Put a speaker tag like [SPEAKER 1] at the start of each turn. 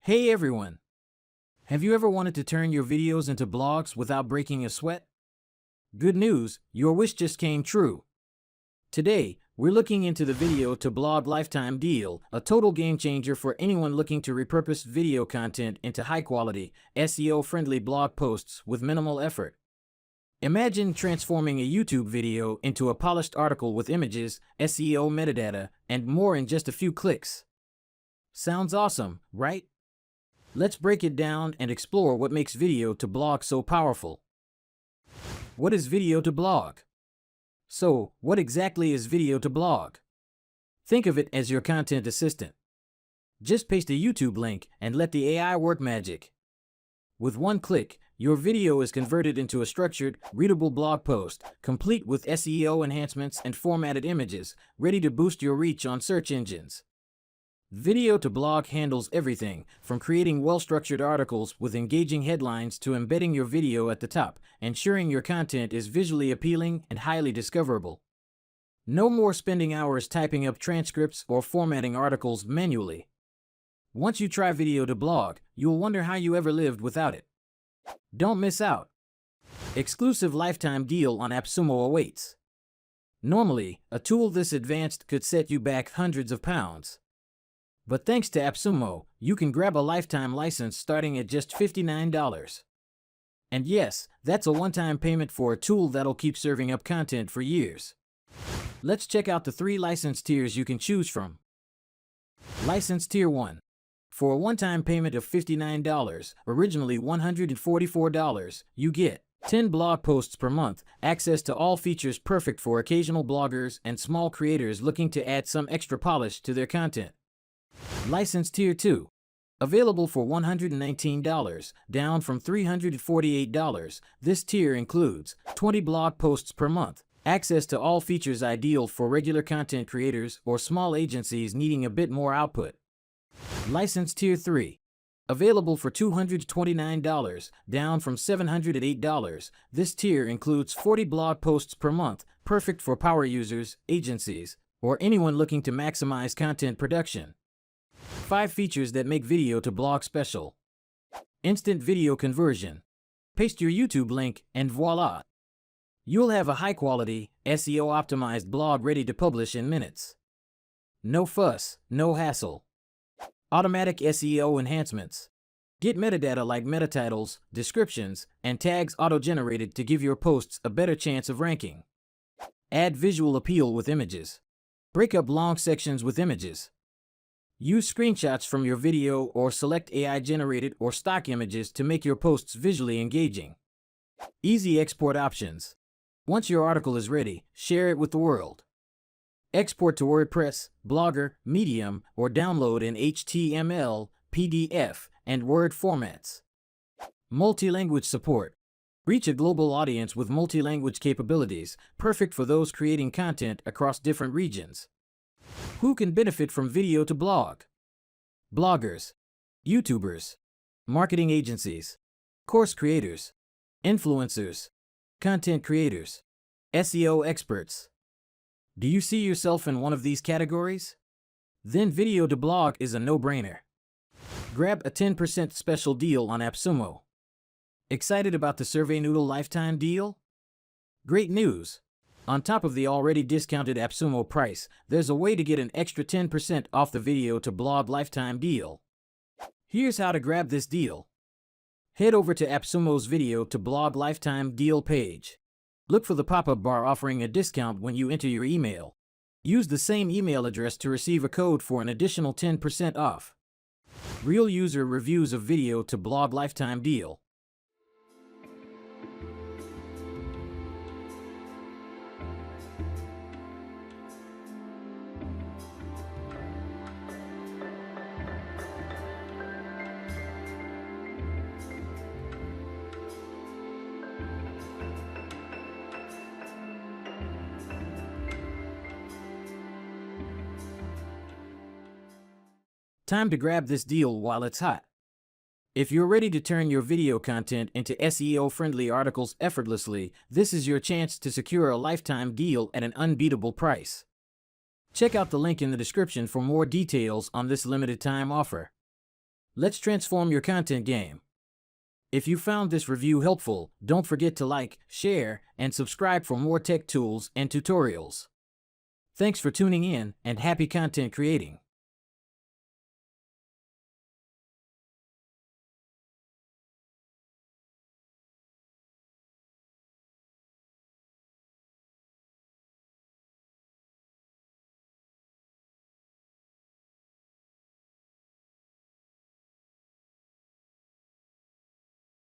[SPEAKER 1] Hey everyone! Have you ever wanted to turn your videos into blogs without breaking a sweat? Good news, your wish just came true. Today, we're looking into the video to blog lifetime deal, a total game changer for anyone looking to repurpose video content into high-quality, SEO-friendly blog posts with minimal effort. Imagine transforming a YouTube video into a polished article with images, SEO metadata, and more in just a few clicks. Sounds awesome, right? Let's break it down and explore what makes video to blog so powerful. What is video to blog? So, what exactly is video to blog? Think of it as your content assistant. Just paste a YouTube link and let the AI work magic. With one click, your video is converted into a structured, readable blog post, complete with SEO enhancements and formatted images, ready to boost your reach on search engines. Video to blog handles everything, from creating well-structured articles with engaging headlines to embedding your video at the top, ensuring your content is visually appealing and highly discoverable. No more spending hours typing up transcripts or formatting articles manually. Once you try video to blog, you'll wonder how you ever lived without it. Don't miss out. Exclusive lifetime deal on AppSumo awaits. Normally, a tool this advanced could set you back hundreds of pounds. But thanks to AppSumo, you can grab a lifetime license starting at just $59. And yes, that's a one-time payment for a tool that'll keep serving up content for years. Let's check out the 3 license tiers you can choose from. License Tier 1. For a one-time payment of $59, originally $144, you get 10 blog posts per month, access to all features perfect for occasional bloggers and small creators looking to add some extra polish to their content. License Tier 2. Available for $119, down from $348. This tier includes 20 blog posts per month, access to all features ideal for regular content creators or small agencies needing a bit more output. License Tier 3. Available for $229, down from $708. This tier includes 40 blog posts per month, perfect for power users, agencies, or anyone looking to maximize content production. 5 features that make video to blog special. Instant video conversion. Paste your YouTube link and voila! You'll have a high-quality, SEO-optimized blog ready to publish in minutes. No fuss, no hassle. Automatic SEO enhancements. Get metadata like meta titles, descriptions, and tags auto-generated to give your posts a better chance of ranking. Add visual appeal with images. Break up long sections with images. Use screenshots from your video or select AI-generated or stock images to make your posts visually engaging. Easy export options. Once your article is ready, share it with the world. Export to WordPress, Blogger, Medium, or download in HTML, PDF, and Word formats. Multi-language support. Reach a global audience with multi-language capabilities, perfect for those creating content across different regions. Who can benefit from video to blog? Bloggers, YouTubers, marketing agencies, course creators, influencers, content creators, SEO experts. Do you see yourself in one of these categories? Then video to blog is a no-brainer. Grab a 10% special deal on AppSumo. Excited about the Survey Noodle lifetime deal? Great news! On top of the already discounted AppSumo price, there's a way to get an extra 10% off the video to blog lifetime deal. Here's how to grab this deal. Head over to AppSumo's video to blog lifetime deal page. Look for the pop-up bar offering a discount when you enter your email. Use the same email address to receive a code for an additional 10% off. Real user reviews of video to blog lifetime deal. Time to grab this deal while it's hot. If you're ready to turn your video content into SEO-friendly articles effortlessly, this is your chance to secure a lifetime deal at an unbeatable price. Check out the link in the description for more details on this limited time offer. Let's transform your content game. If you found this review helpful, don't forget to like, share, and subscribe for more tech tools and tutorials. Thanks for tuning in, and happy content creating.